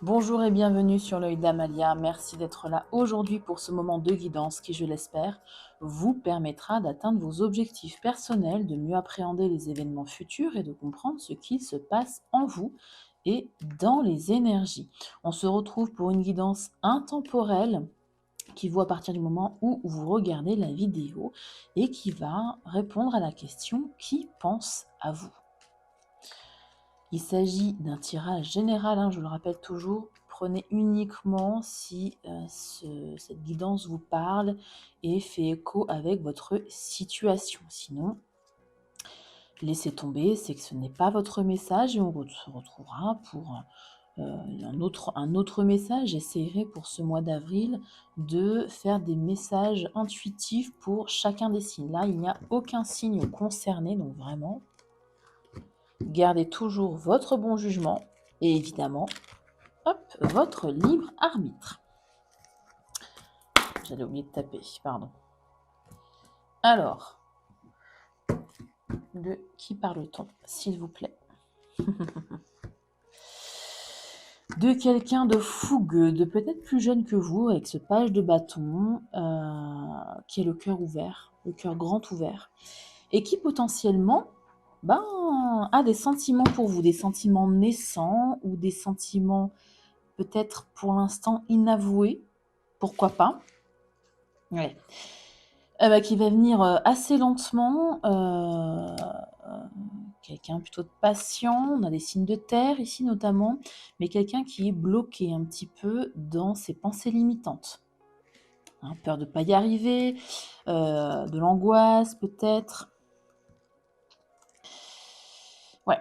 Bonjour et bienvenue sur l'œil d'Amalia. Merci d'être là aujourd'hui pour ce moment de guidance qui, je l'espère, vous permettra d'atteindre vos objectifs personnels, de mieux appréhender les événements futurs et de comprendre ce qu'il se passe en vous et dans les énergies. On se retrouve pour une guidance intemporelle qui vaut à partir du moment où vous regardez la vidéo et qui va répondre à la question qui pense à vous. Il s'agit d'un tirage général, je le rappelle toujours. Prenez uniquement si cette guidance vous parle et fait écho avec votre situation. Sinon, laissez tomber, c'est que ce n'est pas votre message et on se retrouvera pour un autre message. J'essaierai pour ce mois d'avril de faire des messages intuitifs pour chacun des signes. Là, il n'y a aucun signe concerné, donc vraiment, gardez toujours votre bon jugement et évidemment, votre libre arbitre. J'allais oublier de taper, pardon. Alors, de qui parle-t-on, s'il vous plaît? De quelqu'un de fougueux, de peut-être plus jeune que vous, avec ce page de bâton, qui a le cœur ouvert, le cœur grand ouvert, et qui potentiellement a des sentiments pour vous, des sentiments naissants ou des sentiments peut-être pour l'instant inavoués, pourquoi pas. Ouais. Qui va venir assez lentement, quelqu'un plutôt de patient, on a des signes de terre ici notamment, mais quelqu'un qui est bloqué un petit peu dans ses pensées limitantes. Peur de ne pas y arriver, de l'angoisse peut-être. Ouais.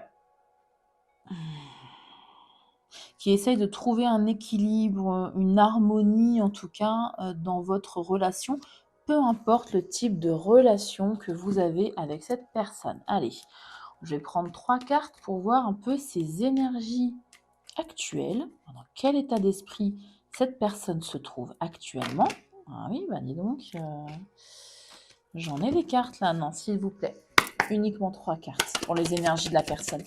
Qui essaye de trouver un équilibre, une harmonie en tout cas dans votre relation, peu importe le type de relation que vous avez avec cette personne. Allez, je vais prendre 3 cartes pour voir un peu ses énergies actuelles, dans quel état d'esprit cette personne se trouve actuellement. Ah oui, dis donc, j'en ai des cartes là, non, s'il vous plaît. Uniquement 3 cartes pour les énergies de la personne.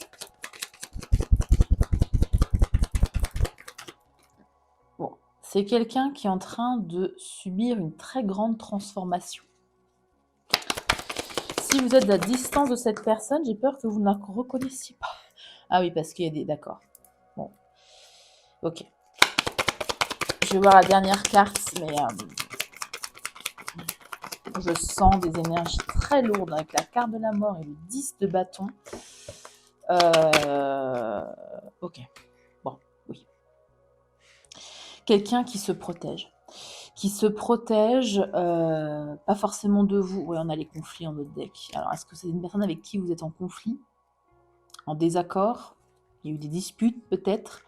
Bon, c'est quelqu'un qui est en train de subir une très grande transformation. Si vous êtes à la distance de cette personne, j'ai peur que vous ne la reconnaissiez pas. Ah oui, parce qu'il y a des... D'accord. Bon. Ok. Je vais voir la dernière carte, mais je sens des énergies très lourdes avec la carte de la mort et le 10 de bâton. Ok. Bon, oui. Quelqu'un qui se protège. Pas forcément de vous. Ouais, on a les conflits en notre deck. Alors, est-ce que c'est une personne avec qui vous êtes en conflit, en désaccord? Il y a eu des disputes peut-être.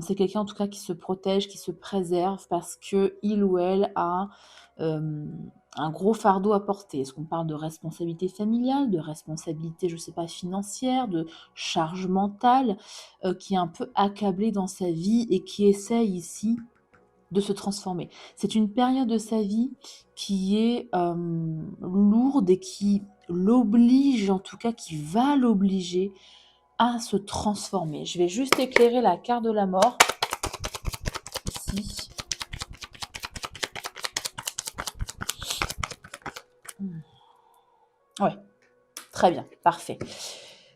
C'est quelqu'un en tout cas qui se protège, qui se préserve parce que il ou elle a un gros fardeau à porter. Est-ce qu'on parle de responsabilité familiale, de responsabilité, je ne sais pas, financière, de charge mentale, qui est un peu accablé dans sa vie et qui essaye ici de se transformer. C'est une période de sa vie qui est lourde et qui l'oblige, en tout cas qui va l'obliger à se transformer. Je vais juste éclairer la carte de la mort ici. Ouais, très bien, parfait.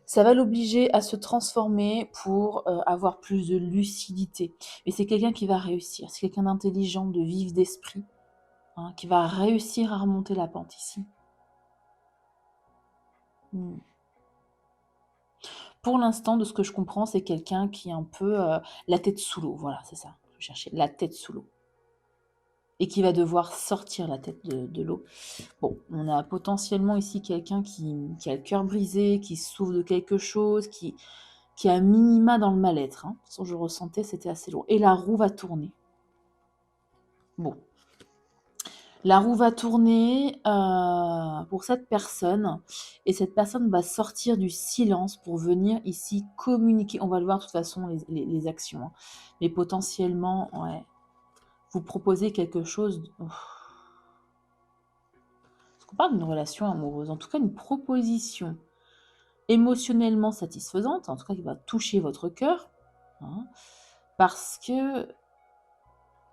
Ça va l'obliger à se transformer pour avoir plus de lucidité. Mais c'est quelqu'un qui va réussir. C'est quelqu'un d'intelligent, de vif d'esprit, qui va réussir à remonter la pente ici. Pour l'instant, de ce que je comprends, c'est quelqu'un qui est un peu la tête sous l'eau. Voilà, c'est ça. Je cherchais la tête sous l'eau. Et qui va devoir sortir la tête de l'eau. Bon, on a potentiellement ici quelqu'un qui a le cœur brisé, qui souffre de quelque chose, qui a un minima dans le mal-être. De toute façon, je ressentais, c'était assez lourd. Et la roue va tourner. Bon. La roue va tourner pour cette personne. Et cette personne va sortir du silence pour venir ici communiquer. On va le voir de toute façon, les actions. Mais potentiellement, ouais, vous proposez quelque chose... On parle d'une relation amoureuse, en tout cas une proposition émotionnellement satisfaisante, en tout cas qui va toucher votre cœur, Parce que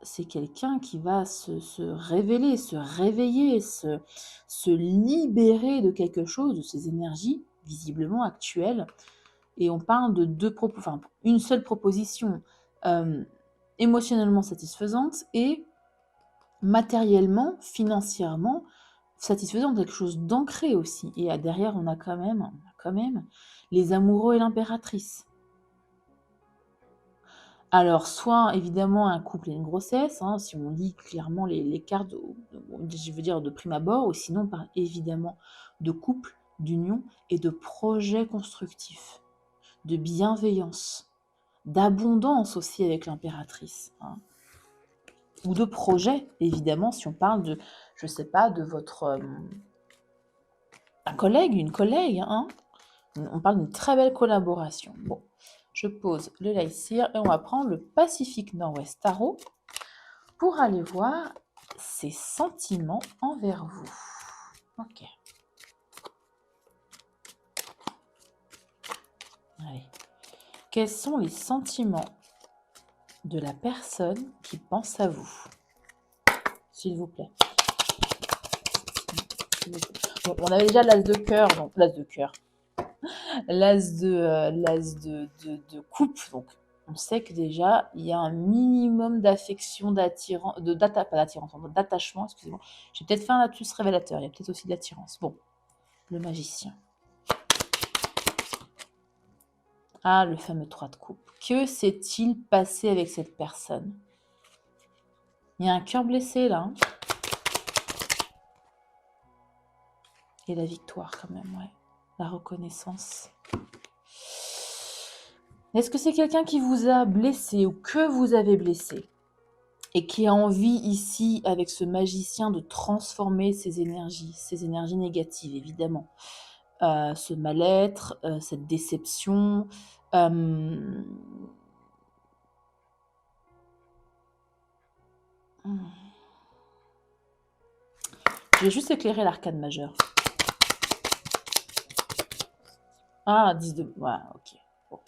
c'est quelqu'un qui va se révéler, se réveiller, se libérer de quelque chose, de ses énergies visiblement actuelles. Et on parle de une seule proposition émotionnellement satisfaisante et matériellement, financièrement satisfaisante, quelque chose d'ancré aussi. Et derrière, on a quand même les amoureux et l'impératrice. Alors, soit évidemment un couple et une grossesse, hein, si on lit clairement les cartes, je veux dire de prime abord, ou sinon on parle évidemment de couple, d'union et de projets constructifs, de bienveillance, d'abondance aussi avec l'impératrice, hein, ou de projets, évidemment, si on parle de, je sais pas, de votre un collègue, une collègue, hein, on parle d'une très belle collaboration. Bon, je pose le Lycir et on va prendre le Pacifique Nord-Ouest Tarot pour aller voir ses sentiments envers vous. Ok. Allez. Quels sont les sentiments de la personne qui pense à vous? S'il vous plaît. Bon, on avait déjà l'as de cœur, donc l'as de cœur. L'as de coupe, donc on sait que déjà il y a un minimum d'affection, d'attachement, excusez-moi. J'ai peut-être fait un lapsus révélateur, il y a peut-être aussi de l'attirance. Bon, le magicien. Ah, le fameux 3 de coupe. Que s'est-il passé avec cette personne? Il y a un cœur blessé là. Hein, et la victoire quand même, ouais. La reconnaissance. Est-ce que c'est quelqu'un qui vous a blessé ou que vous avez blessé et qui a envie ici, avec ce magicien, de transformer ses énergies négatives, évidemment. Ce mal-être, cette déception. Je vais juste éclairer l'arcane majeur. Ah, 10 de... Voilà, ok. Bon.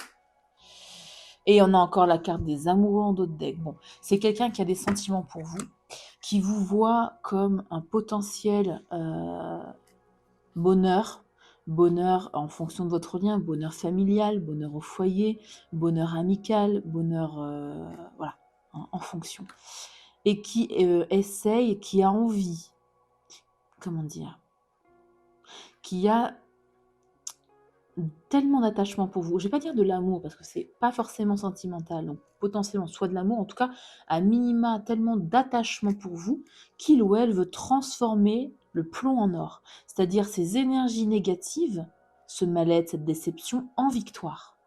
Et on a encore la carte des amoureux en dos de deck. Bon, c'est quelqu'un qui a des sentiments pour vous, qui vous voit comme un potentiel bonheur en fonction de votre lien, bonheur familial, bonheur au foyer, bonheur amical, bonheur, voilà, en fonction. Et qui essaye, qui a envie, comment dire, qui a tellement d'attachement pour vous. Je vais pas dire de l'amour parce que c'est pas forcément sentimental, donc potentiellement soit de l'amour, en tout cas à minima tellement d'attachement pour vous qu'il ou elle veut transformer le plomb en or, c'est-à-dire ces énergies négatives, ce mal-être, cette déception en victoire,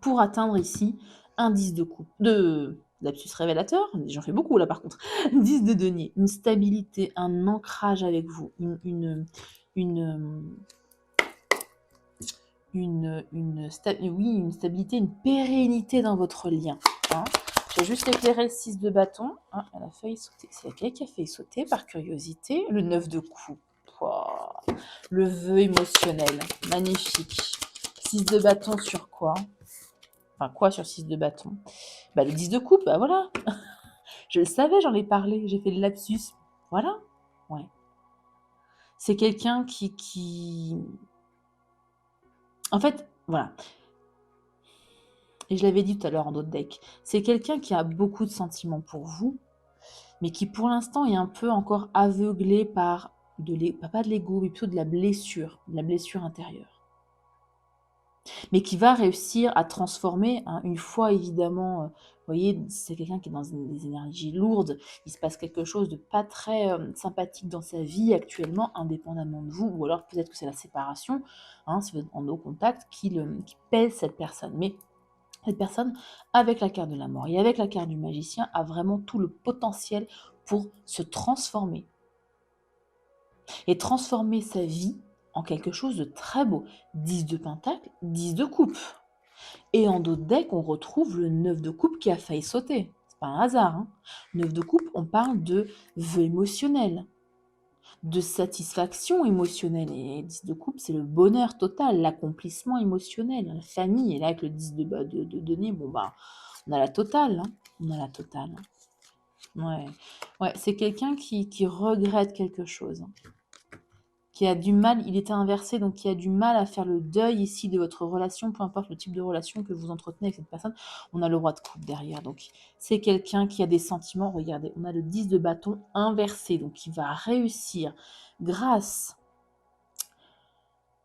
pour atteindre ici un 10 de coupe, de lapsus révélateur, j'en fais beaucoup là par contre, 10 de denier, une stabilité, un ancrage avec vous, une stabilité, une pérennité dans votre lien. Hein. J'ai juste éclairé le 6 de bâton. Ah, elle a failli sauter. C'est laquelle qui a failli sauter par curiosité? Le 9 de coupe. Wow. Le vœu émotionnel. Magnifique. 6 de bâton sur quoi? Enfin, quoi sur 6 de bâton? Bah, le 10 de coupe, bah voilà. Je le savais, j'en ai parlé. J'ai fait le lapsus. Voilà. Ouais. C'est quelqu'un qui... En fait, voilà. Et je l'avais dit tout à l'heure en d'autres decks, c'est quelqu'un qui a beaucoup de sentiments pour vous, mais qui pour l'instant est un peu encore aveuglé par, pas de l'ego, mais plutôt de la blessure intérieure. Mais qui va réussir à transformer, hein, une fois évidemment, vous voyez, c'est quelqu'un qui est dans des énergies lourdes, il se passe quelque chose de pas très sympathique dans sa vie actuellement, indépendamment de vous, ou alors peut-être que c'est la séparation, hein, si vous êtes en no contact, qui pèse cette personne. Mais cette personne, avec la carte de la mort et avec la carte du magicien, a vraiment tout le potentiel pour se transformer. Et transformer sa vie en quelque chose de très beau. 10 de pentacle, 10 de coupe. Et en d'autres decks, on retrouve le 9 de coupe qui a failli sauter. C'est pas un hasard. Hein. 9 de coupe, on parle de vœux émotionnels, de satisfaction émotionnelle. Et 10 de coupe, c'est le bonheur total, l'accomplissement émotionnel, la famille. Et là, avec le 10 de denier, bon, bah, on a la totale. Hein. On a la totale. Ouais, ouais, c'est quelqu'un qui regrette quelque chose. Hein. Qui a du mal, il était inversé, donc qui a du mal à faire le deuil ici de votre relation, peu importe le type de relation que vous entretenez avec cette personne. On a le roi de coupe derrière, donc c'est quelqu'un qui a des sentiments. Regardez, on a le 10 de bâton inversé, donc il va réussir grâce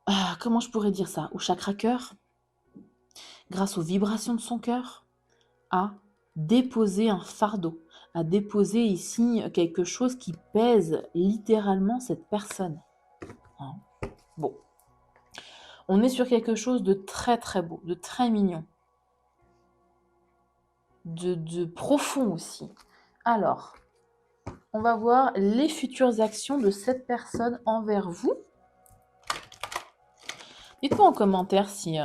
à, comment je pourrais dire ça, au chakra cœur, grâce aux vibrations de son cœur, à déposer un fardeau, à déposer ici quelque chose qui pèse littéralement cette personne. Hein. Bon. On est sur quelque chose de très très beau, de très mignon, de profond aussi. Alors, on va voir les futures actions de cette personne envers vous. Dites-moi en commentaire si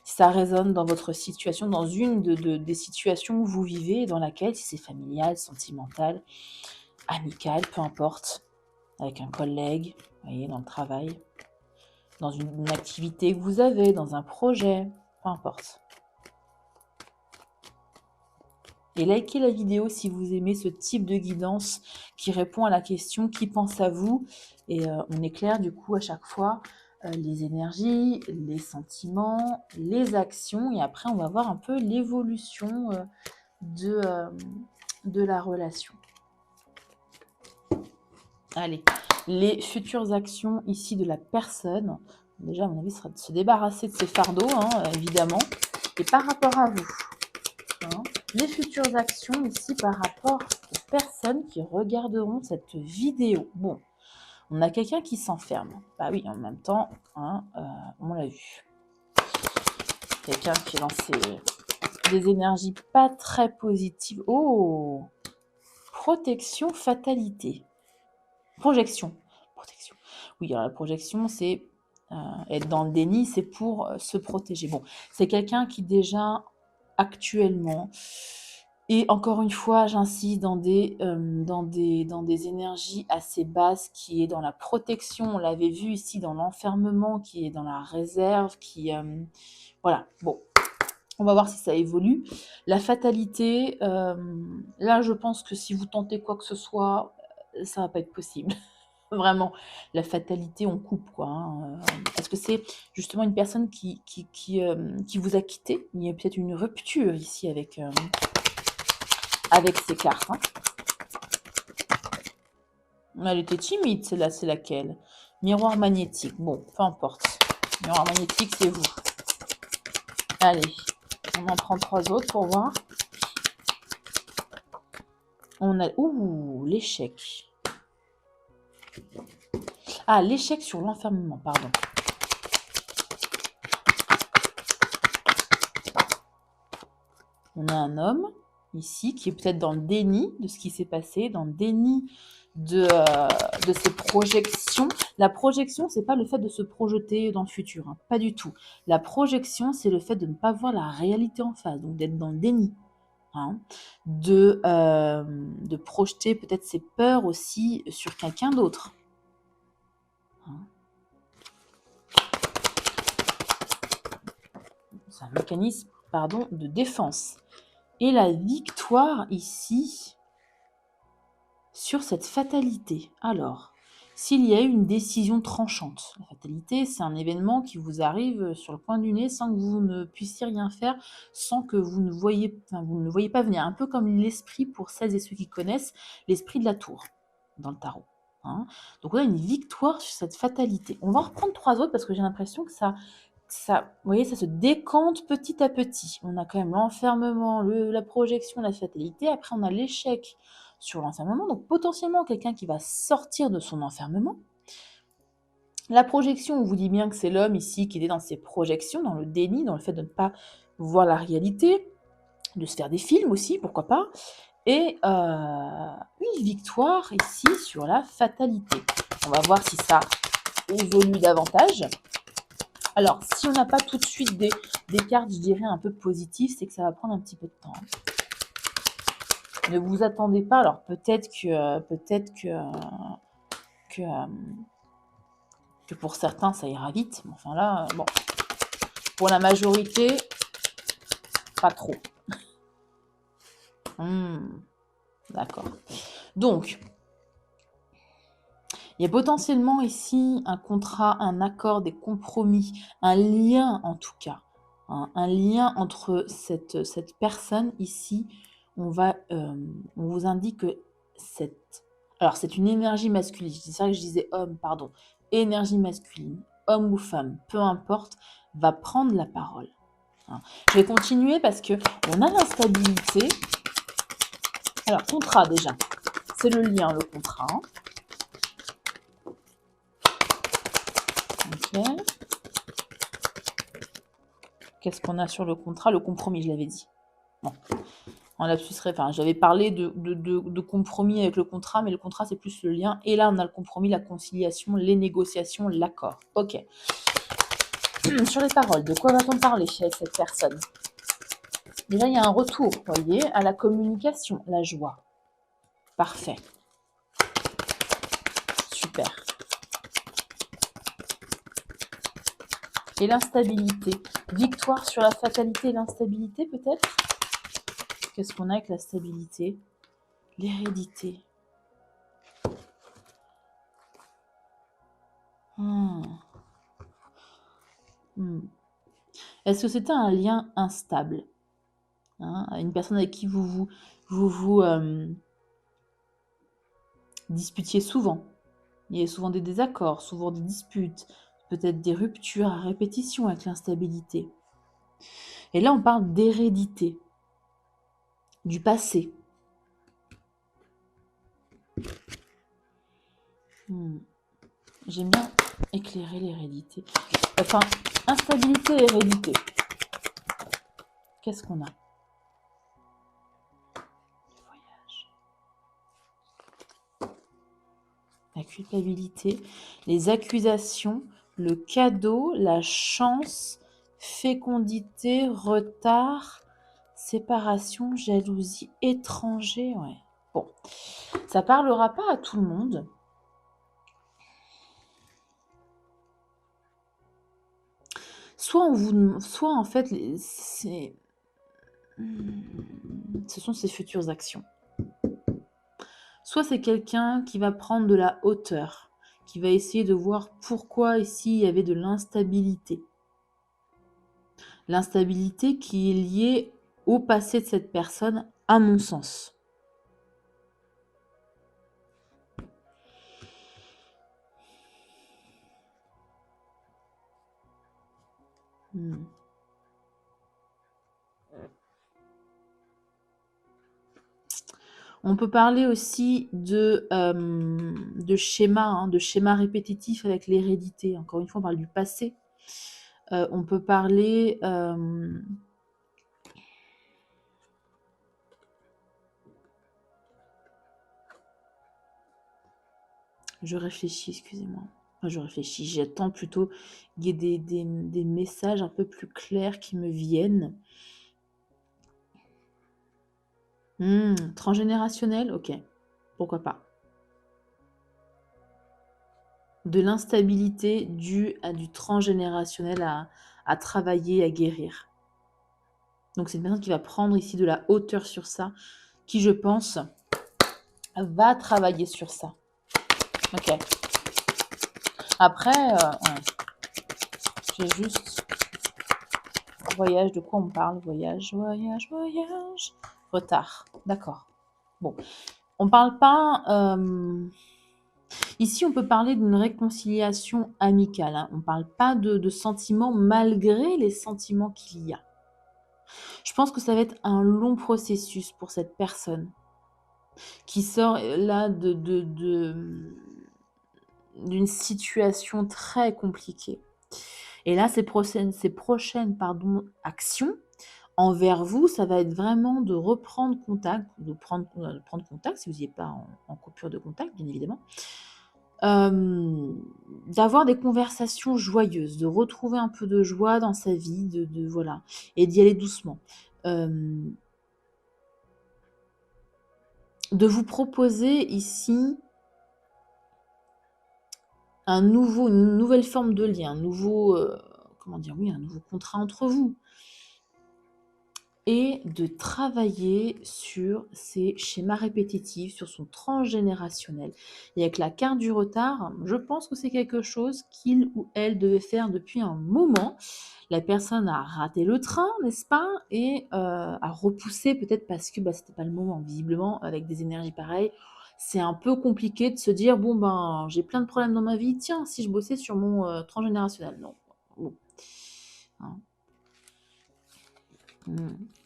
ça résonne dans votre situation, dans une des situations où vous vivez, dans laquelle, si c'est familial, sentimental, amical, peu importe, avec un collègue, vous voyez, dans le travail, dans une activité que vous avez, dans un projet, peu importe. Et likez la vidéo si vous aimez ce type de guidance qui répond à la question qui pense à vous. Et on éclaire du coup à chaque fois les énergies, les sentiments, les actions. Et après, on va voir un peu l'évolution de la relation. Allez, les futures actions ici de la personne. Déjà, à mon avis, ce sera de se débarrasser de ses fardeaux, hein, évidemment. Et par rapport à vous, hein, les futures actions ici par rapport aux personnes qui regarderont cette vidéo. Bon, on a quelqu'un qui s'enferme. Bah oui, en même temps, hein, on l'a vu. Quelqu'un qui lance des énergies pas très positives. Oh, protection, fatalité. Projection. Oui, alors la projection, c'est être dans le déni, c'est pour se protéger. Bon, c'est quelqu'un qui déjà actuellement, et encore une fois, j'insiste, dans des énergies assez basses, qui est dans la protection, on l'avait vu ici, dans l'enfermement, qui est dans la réserve, voilà, bon, on va voir si ça évolue. La fatalité, là, je pense que si vous tentez quoi que ce soit, ça va pas être possible. Vraiment, la fatalité, on coupe, quoi. Hein. Est-ce que c'est justement une personne qui vous a quitté? Il y a peut-être une rupture ici avec ces cartes. Hein. Elle était timide, celle-là, c'est laquelle? Miroir magnétique. Bon, peu importe. Miroir magnétique, c'est vous. Allez, on en prend 3 autres pour voir. On a... Ouh, l'échec. Ah, l'échec sur l'enfermement, pardon. On a un homme, ici, qui est peut-être dans le déni de ce qui s'est passé, dans le déni de ses projections. La projection, c'est pas le fait de se projeter dans le futur, hein, pas du tout. La projection, c'est le fait de ne pas voir la réalité en face, donc d'être dans le déni. Hein, de projeter peut-être ses peurs aussi sur quelqu'un d'autre. Hein. C'est un mécanisme, pardon, de défense. Et la victoire ici sur cette fatalité. Alors, s'il y a eu une décision tranchante, la fatalité, c'est un événement qui vous arrive sur le coin du nez sans que vous ne puissiez rien faire, sans que vous ne le voyez pas venir. Un peu comme l'esprit, pour celles et ceux qui connaissent, l'esprit de la tour dans le tarot. Hein. Donc on a une victoire sur cette fatalité. On va en reprendre 3 autres parce que j'ai l'impression que ça, vous voyez, ça se décante petit à petit. On a quand même l'enfermement, la projection, la fatalité. Après, on a l'échec sur l'enfermement. Donc, potentiellement, quelqu'un qui va sortir de son enfermement. La projection, on vous dit bien que c'est l'homme ici qui est dans ses projections, dans le déni, dans le fait de ne pas voir la réalité, de se faire des films aussi, pourquoi pas. Et une victoire ici sur la fatalité. On va voir si ça évolue davantage. Alors, si on n'a pas tout de suite des cartes, je dirais, un peu positives, c'est que ça va prendre un petit peu de temps. Ne vous attendez pas. Alors peut-être que pour certains ça ira vite. Mais enfin là, bon, pour la majorité, pas trop. D'accord. Donc, il y a potentiellement ici un contrat, un accord, des compromis, un lien en tout cas. Un lien entre cette personne ici. On vous indique que alors c'est une énergie masculine. C'est ça que je disais homme, pardon. Énergie masculine, homme ou femme, peu importe, va prendre la parole. Je vais continuer parce que on a l'instabilité. Alors, contrat déjà. C'est le lien, le contrat. Ok. Qu'est-ce qu'on a sur le contrat? Le compromis, je l'avais dit. Bon. En lapsus, enfin, j'avais parlé de compromis avec le contrat, mais le contrat, c'est plus le lien. Et là, on a le compromis, la conciliation, les négociations, l'accord. Ok. Sur les paroles, de quoi va-t-on parler chez cette personne? Déjà, il y a un retour, vous voyez, à la communication, la joie. Parfait. Super. Et l'instabilité. Victoire sur la fatalité et l'instabilité, peut-être? Qu'est-ce qu'on a avec la stabilité? L'hérédité. Est-ce que c'était un lien instable? Une personne avec qui vous disputiez souvent. Il y a souvent des désaccords, souvent des disputes, peut-être des ruptures à répétition avec l'instabilité. Et là, on parle d'hérédité, du passé. J'aime bien éclairer l'hérédité. Enfin, instabilité et hérédité. Qu'est-ce qu'on a? Le voyage. La culpabilité, les accusations, le cadeau, la chance, fécondité, retard, séparation, jalousie, étranger. Ouais. Bon, ça parlera pas à tout le monde. Soit en fait, ce sont ses futures actions. Soit c'est quelqu'un qui va prendre de la hauteur, qui va essayer de voir pourquoi ici il y avait de l'instabilité. L'instabilité qui est liée au passé de cette personne, à mon sens. On peut parler aussi de schémas répétitifs avec l'hérédité. Encore une fois, on parle du passé. On peut parler... Je réfléchis, excusez-moi. Enfin, je réfléchis, j'attends plutôt qu'il y ait des messages un peu plus clairs qui me viennent. Transgénérationnel, ok. Pourquoi pas. De l'instabilité due à du transgénérationnel à travailler, à guérir. Donc c'est une personne qui va prendre ici de la hauteur sur ça, qui je pense va travailler sur ça. Ok. Après, j'ai juste... Voyage, de quoi on parle? Voyage, voyage, voyage. Retard, d'accord. Bon, on parle pas... Ici, on peut parler d'une réconciliation amicale. Hein. On ne parle pas de sentiments malgré les sentiments qu'il y a. Je pense que ça va être un long processus pour cette personne qui sort là d'une situation très compliquée. Et là, ces prochaines actions envers vous, ça va être vraiment de reprendre contact, de prendre contact si vous n'y êtes pas en coupure de contact, bien évidemment. D'avoir des conversations joyeuses, de retrouver un peu de joie dans sa vie, voilà, et d'y aller doucement. de vous proposer ici une nouvelle forme de lien, un nouveau, comment dire, oui, un nouveau contrat entre vous. Et de travailler sur ses schémas répétitifs, sur son transgénérationnel. Et avec la carte du retard, je pense que c'est quelque chose qu'il ou elle devait faire depuis un moment. La personne a raté le train, n'est-ce pas? Et a repoussé peut-être parce que c'était pas le moment. Visiblement, avec des énergies pareilles, c'est un peu compliqué de se dire bon ben j'ai plein de problèmes dans ma vie. Tiens, si je bossais sur mon transgénérationnel, non. Bon. Hein.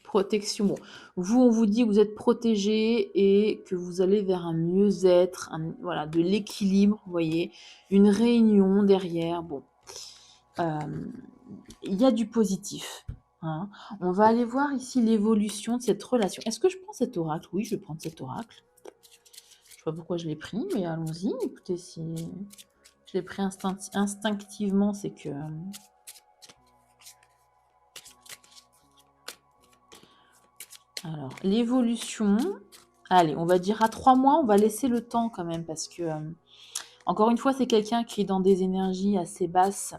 Protection. Bon, vous, on vous dit que vous êtes protégé et que vous allez vers un mieux-être, voilà, de l'équilibre, vous voyez, une réunion derrière. Bon, il y a du positif. Hein. On va aller voir ici l'évolution de cette relation. Est-ce que je prends cet oracle? Oui, je vais prendre cet oracle. Je ne sais pas pourquoi je l'ai pris, mais allons-y. Écoutez, si je l'ai pris instinctivement, c'est que... Alors, l'évolution, allez, on va dire à 3 mois, on va laisser le temps quand même, parce que, encore une fois, c'est quelqu'un qui est dans des énergies assez basses,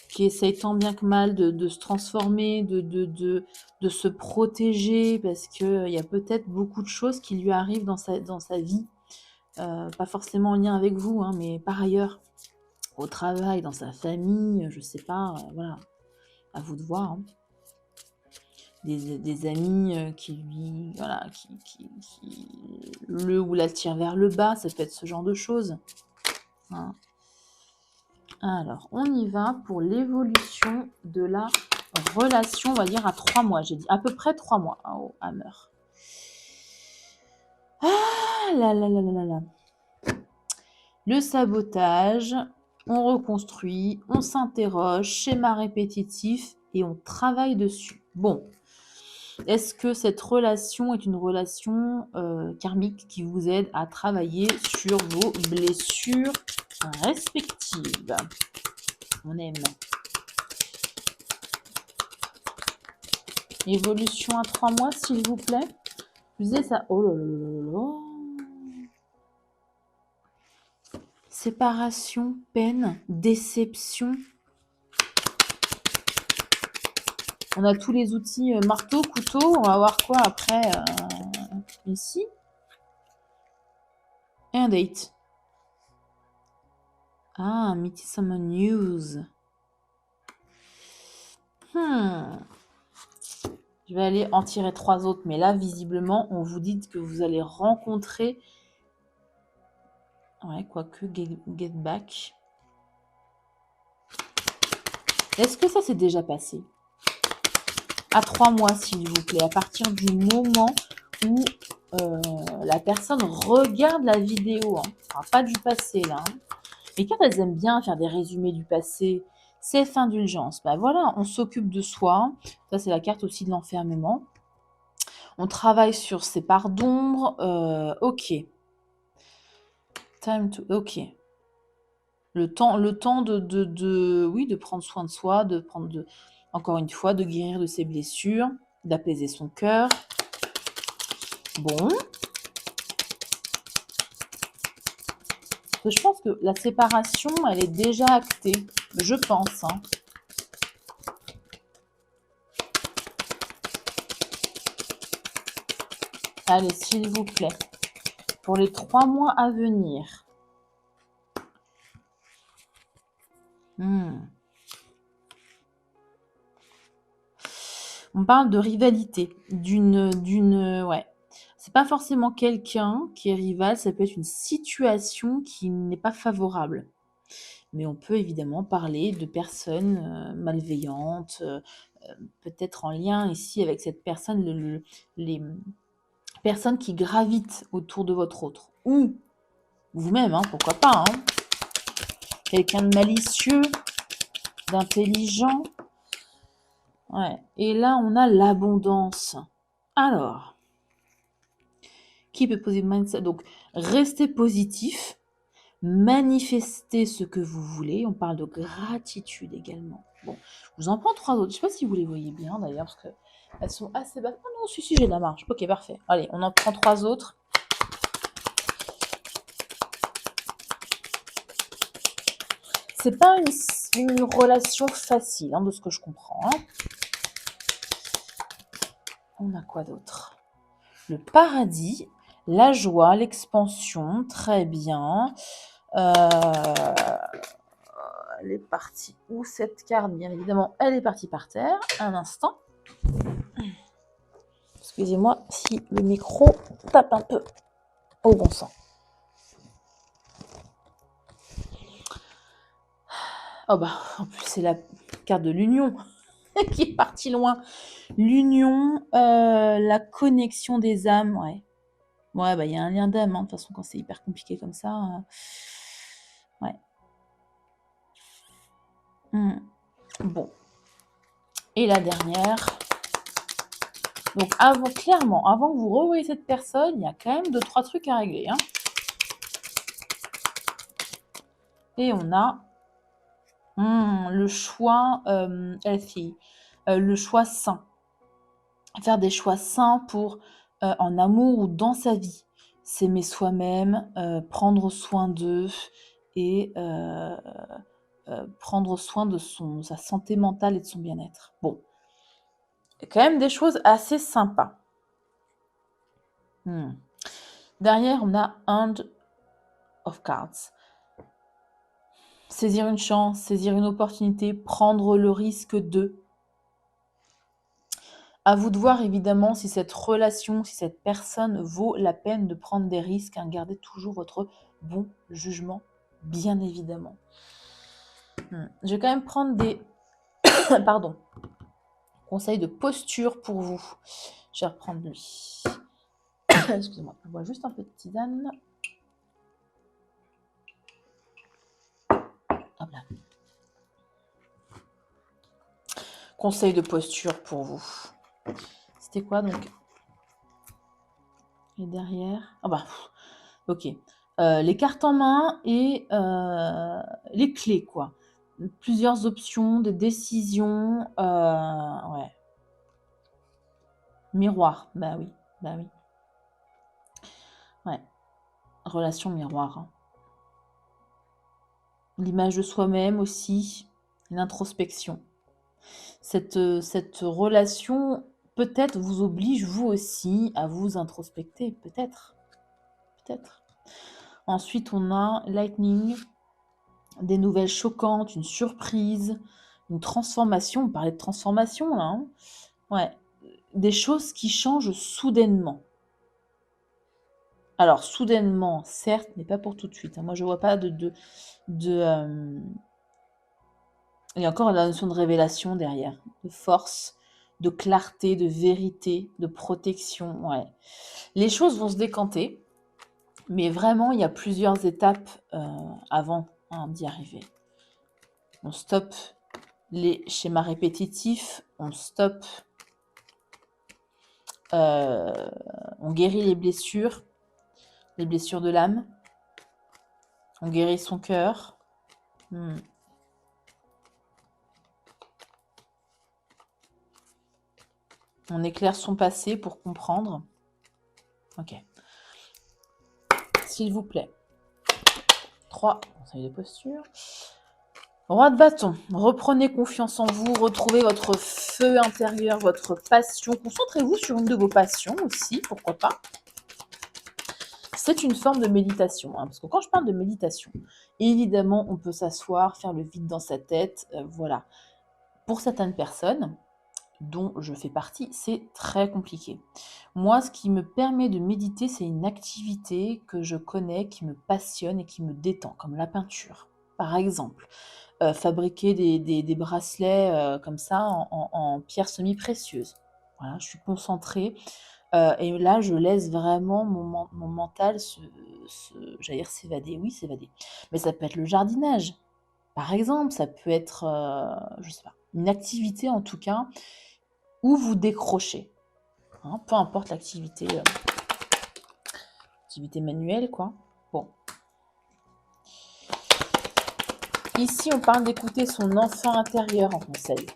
qui essaye tant bien que mal de se transformer, de se protéger, parce qu'il y a peut-être beaucoup de choses qui lui arrivent dans sa vie, pas forcément en lien avec vous, hein, mais par ailleurs, au travail, dans sa famille, je sais pas, voilà, à vous de voir, hein. Des amis qui lui, voilà, qui le ou la tirent vers le bas, ça peut être ce genre de choses. Hein. Alors, on y va pour l'évolution de la relation, on va dire à 3 mois. J'ai dit à peu près 3 mois hein, au Hammer. Ah là là là là là là. Le sabotage, on reconstruit, on s'interroge, schéma répétitif et on travaille dessus. Bon. Est-ce que cette relation est une relation karmique qui vous aide à travailler sur vos blessures respectives? On aime. Évolution à 3 mois, s'il vous plaît. Je disais ça. Oh là là là là. Séparation, peine, déception. On a tous les outils marteau, couteau. On va voir quoi après ici. Et un date. Ah, Midsummer News. Je vais aller en tirer 3 autres. Mais là, visiblement, on vous dit que vous allez rencontrer... Ouais, quoique, get back. Est-ce que ça s'est déjà passé? À 3 mois, s'il vous plaît. À partir du moment où la personne regarde la vidéo. Hein. Enfin, pas du passé, là. Hein. Les cartes, elles aiment bien faire des résumés du passé. C'est indulgence. Ben voilà, on s'occupe de soi. Ça, c'est la carte aussi de l'enfermement. On travaille sur ses parts d'ombre. Ok. Time to... Ok. Le temps oui, de prendre soin de soi, encore une fois, de guérir de ses blessures, d'apaiser son cœur. Bon. Je pense que la séparation, elle est déjà actée. Je pense. Hein. Allez, s'il vous plaît. Pour les 3 mois à venir. On parle de rivalité. Ouais. C'est pas forcément quelqu'un qui est rival, ça peut être une situation qui n'est pas favorable. Mais on peut évidemment parler de personnes malveillantes, peut-être en lien ici avec cette personne, les personnes qui gravitent autour de votre autre. Ou vous-même, hein, pourquoi pas. Hein. Quelqu'un de malicieux, d'intelligent. Ouais. Et là, on a l'abondance. Alors, keep a positive mindset. Donc, restez positif. Manifestez ce que vous voulez. On parle de gratitude également. Bon, je vous en prends 3 autres. Je ne sais pas si vous les voyez bien d'ailleurs, parce qu'elles sont assez basses. Ah non, si, j'ai de la marge. Ok, parfait. Allez, on en prend 3 autres. c'est pas une relation facile, hein, de ce que je comprends. Hein. On a quoi d'autre? Le paradis, la joie, l'expansion, très bien. Elle est partie où cette carte? Bien évidemment, elle est partie par terre. Un instant. Excusez-moi si le micro tape un peu au bon sens. Oh bah, en plus c'est la carte de l'union qui est partie loin. L'union, la connexion des âmes, ouais. Ouais, bah il y a un lien d'âme, hein, de toute façon quand c'est hyper compliqué comme ça. Ouais. Bon. Et la dernière. Donc clairement, avant que vous revoyez cette personne, il y a quand même 2-3 trucs à régler. Hein. Et on a le choix healthy, le choix sain. Faire des choix sains pour en amour ou dans sa vie. S'aimer soi-même, prendre soin d'eux et prendre soin de sa santé mentale et de son bien-être. Bon. Il y a quand même des choses assez sympas. Derrière, on a Hand of Cards. Saisir une chance, saisir une opportunité, prendre le risque de. À vous de voir évidemment si cette relation, si cette personne vaut la peine de prendre des risques. Hein. Gardez toujours votre bon jugement, bien évidemment. Je vais quand même prendre des pardon, conseils de posture pour vous. Je vais reprendre lui. Excusez-moi, je bois juste un peu de tisane. Hop là. Conseil de posture pour vous. C'était quoi donc? Et derrière. Ah bah, ok. Les cartes en main et les clés, quoi. Plusieurs options, des décisions. Ouais. Miroir. Bah oui. Ouais. Relation miroir. Hein. L'image de soi-même aussi. L'introspection. Cette relation, peut-être, vous oblige, vous aussi, à vous introspecter. Peut-être. Ensuite, on a Lightning. Des nouvelles choquantes, une surprise, une transformation. On parlait de transformation, là. Hein. Ouais. Des choses qui changent soudainement. Alors, soudainement, certes, mais pas pour tout de suite. Hein. Moi, je ne vois pas de Il y a encore la notion de révélation derrière, de force, de clarté, de vérité, de protection. Ouais. Les choses vont se décanter, mais vraiment, il y a plusieurs étapes avant d'y arriver. On stoppe les schémas répétitifs, on stoppe, on guérit les blessures de l'âme, on guérit son cœur. On éclaire son passé pour comprendre. Ok. S'il vous plaît. 3 conseils de posture. Roi de bâton, reprenez confiance en vous, retrouvez votre feu intérieur, votre passion. Concentrez-vous sur une de vos passions aussi, pourquoi pas. C'est une forme de méditation, hein, parce que quand je parle de méditation, évidemment, on peut s'asseoir, faire le vide dans sa tête, voilà. Pour certaines personnes, dont je fais partie, c'est très compliqué. Moi, ce qui me permet de méditer, c'est une activité que je connais, qui me passionne et qui me détend, comme la peinture, par exemple. Fabriquer des bracelets comme ça en pierres semi-précieuses. Voilà, je suis concentrée et là, je laisse vraiment mon mental j'allais dire s'évader, oui, s'évader. Mais ça peut être le jardinage, par exemple, ça peut être, je sais pas, une activité en tout cas où vous décrochez. Hein, peu importe l'activité, activité manuelle, quoi. Bon. Ici, on parle d'écouter son enfant intérieur en conseil.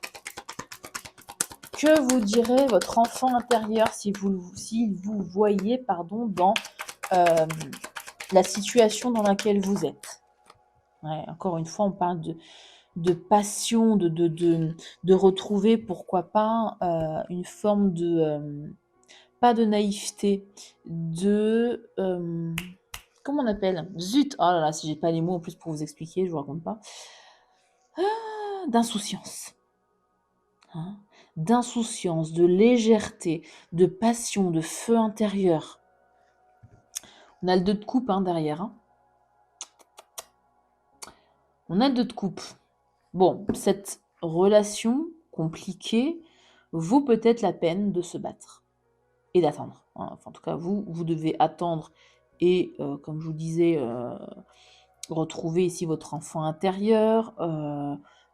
Que vous dirait votre enfant intérieur si vous voyez dans la situation dans laquelle vous êtes? Ouais, encore une fois, on parle de passion, de retrouver, pourquoi pas, une forme de, pas de naïveté, comment on appelle? Zut! Oh là là, si j'ai pas les mots en plus pour vous expliquer, je vous raconte pas. D'insouciance, hein, d'insouciance, de légèreté, de passion, de feu intérieur. On a le 2 de coupe, hein, derrière, hein. On a le 2 de coupe. Bon, cette relation compliquée vaut peut-être la peine de se battre et d'attendre, hein. Enfin, en tout cas, vous devez attendre et comme je vous disais, retrouver ici votre enfant intérieur,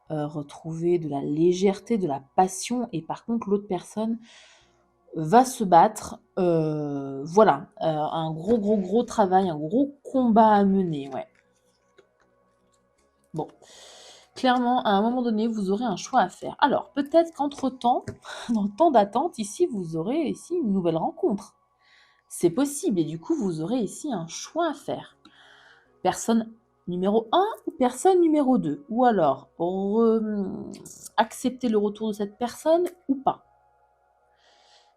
retrouver de la légèreté, de la passion et par contre l'autre personne va se battre, voilà, un gros, gros, gros travail, un gros combat à mener, ouais. Bon, clairement, à un moment donné, vous aurez un choix à faire. Alors, peut-être qu'entre-temps, dans le temps d'attente, ici, vous aurez ici une nouvelle rencontre. C'est possible et du coup, vous aurez ici un choix à faire. Personne numéro 1 ou personne numéro 2. Ou alors, accepter le retour de cette personne ou pas.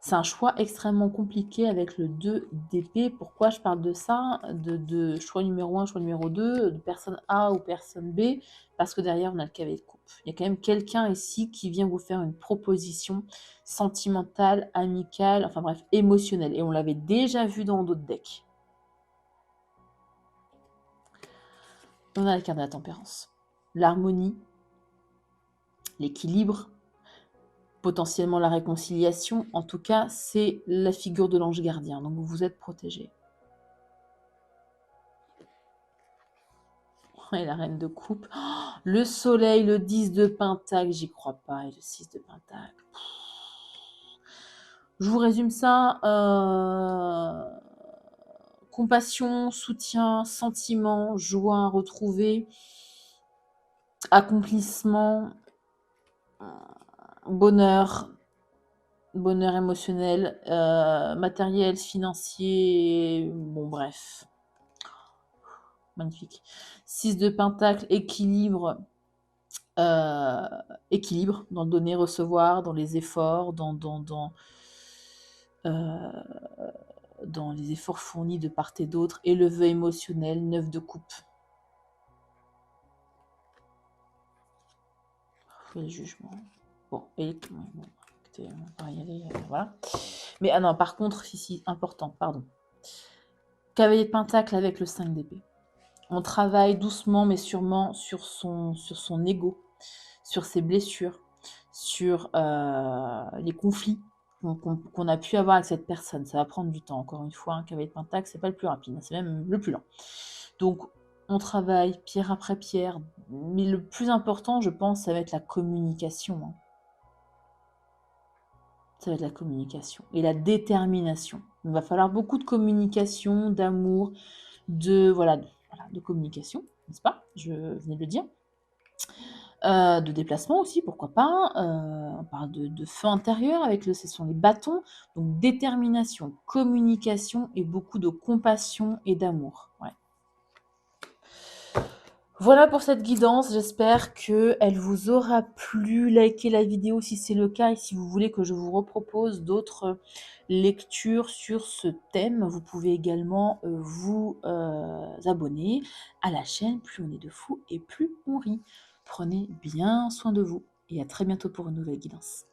C'est un choix extrêmement compliqué avec le 2 d'épée. Pourquoi je parle de ça? De choix numéro 1, choix numéro 2, de personne A ou personne B, parce que derrière, on a le cavalier de coupe. Il y a quand même quelqu'un ici qui vient vous faire une proposition sentimentale, amicale, enfin bref, émotionnelle. Et on l'avait déjà vu dans d'autres decks. On a la carte de la tempérance. L'harmonie, l'équilibre, potentiellement la réconciliation. En tout cas, c'est la figure de l'ange gardien. Donc vous êtes protégé. Et la reine de coupe. Oh, le soleil, le 10 de pentacle, j'y crois pas. Et le 6 de pentacle. Je vous résume ça. Compassion, soutien, sentiment, joie retrouvée, accomplissement, bonheur, bonheur émotionnel, matériel, financier, bon bref. Magnifique. 6 de pentacle, équilibre, équilibre dans le donner, recevoir, dans les efforts, euh, dans les efforts fournis de part et d'autre, et le vœu émotionnel, 9 de coupe. Et le jugement. Bon, écoutez, on va y aller, voilà. Mais ah non, par contre, ici, important, pardon. Cavalier de pentacle avec le 5 d'épée. On travaille doucement mais sûrement sur son ego, sur ses blessures, sur les conflits qu'on a pu avoir avec cette personne. Ça va prendre du temps. Encore une fois, un cavalier de pentacle, c'est pas le plus rapide, hein, c'est même le plus lent. Donc, on travaille pierre après pierre, mais le plus important, je pense, ça va être la communication, hein. Ça va être la communication et la détermination. Il va falloir beaucoup de communication, d'amour, voilà, de communication, n'est-ce pas? Je venais de le dire. De déplacement aussi, pourquoi pas. On parle de feu intérieur avec ce sont les bâtons. Donc détermination, communication et beaucoup de compassion et d'amour. Ouais. Voilà pour cette guidance, j'espère qu'elle vous aura plu. Likez la vidéo si c'est le cas et si vous voulez que je vous repropose d'autres lectures sur ce thème, vous pouvez également vous abonner à la chaîne. Plus on est de fous et plus on rit. Prenez bien soin de vous et à très bientôt pour une nouvelle guidance.